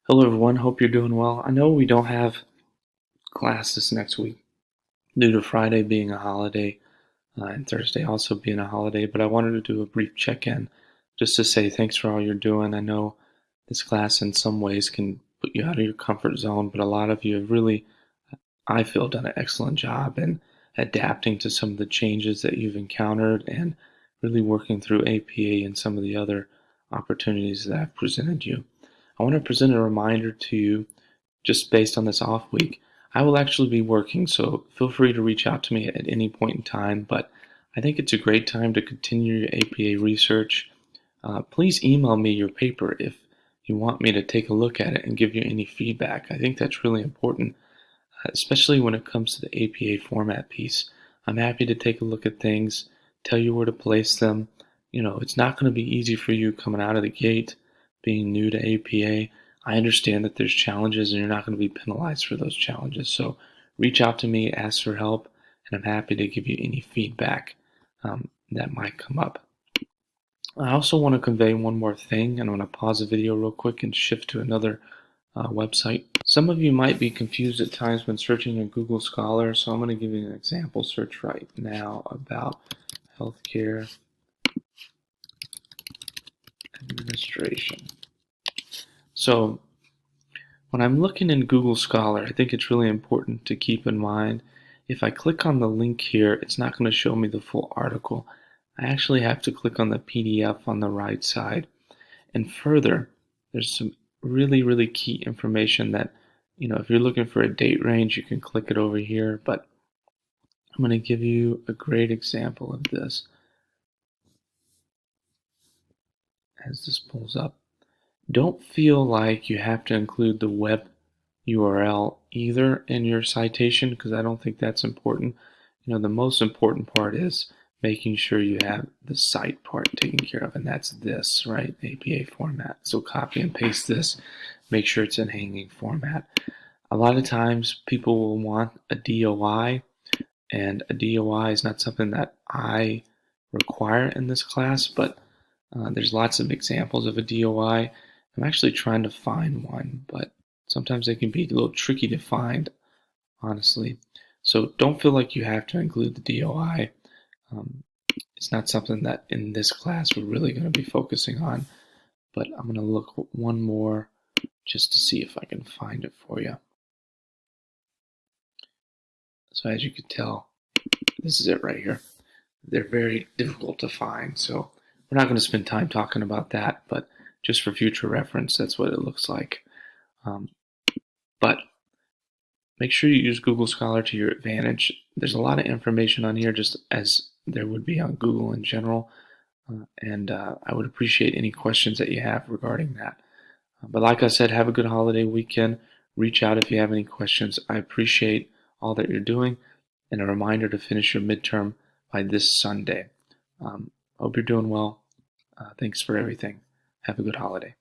Hello, everyone. Hope you're doing well. I know we don't have classes next week due to Friday being a holiday and Thursday also being a holiday, but I wanted to do a brief check in just to say thanks for all you're doing. I know this class in some ways can put you out of your comfort zone, but a lot of you have really, I feel, done an excellent job in adapting to some of the changes that you've encountered and really working through APA and some of the other opportunities that I've presented you. I want to present a reminder to you just based on this off week. I will actually be working, so feel free to reach out to me at any point in time. But I think it's a great time to continue your APA research. Please email me your paper if you want me to take a look at it and give you any feedback. I think that's really important, especially when it comes to the APA format piece. I'm happy to take a look at things, tell you where to place them. It's not going to be easy for you coming out of the gate, being new to APA. I understand that there's challenges and you're not going to be penalized for those challenges. So reach out to me, ask for help, and I'm happy to give you any feedback that might come up. I also want to convey one more thing, and I'm going to pause the video real quick and shift to another website. Some of you might be confused at times when searching in Google Scholar, so I'm going to give you an example search right now about healthcare administration. So when I'm looking in Google Scholar, I think it's really important to keep in mind if I click on the link here, it's not going to show me the full article. I actually have to click on the PDF on the right side. And further, there's some really key information that, if you're looking for a date range, you can click it over here. But I'm going to give you a great example of this as this pulls up. Don't feel like you have to include the web URL either in your citation, because I don't think that's important. The most important part is making sure you have the cite part taken care of, and that's this, right? APA format. So copy and paste this, make sure it's in hanging format. A lot of times people will want a DOI, and a DOI is not something that I require in this class, but there's lots of examples of a DOI. I'm actually trying to find one, but sometimes they can be a little tricky to find, honestly. So don't feel like you have to include the DOI. It's not something that in this class we're really going to be focusing on, but I'm going to look one more just to see if I can find it for you. So as you can tell, this is it right here. They're very difficult to find, so we're not going to spend time talking about that, but just for future reference, that's what it looks like. But make sure you use Google Scholar to your advantage. There's a lot of information on here, just as there would be on Google in general, and I would appreciate any questions that you have regarding that. But like I said, have a good holiday weekend. Reach out if you have any questions. I appreciate all that you're doing, and a reminder to finish your midterm by this Sunday. Hope you're doing well. Thanks for everything. Have a good holiday.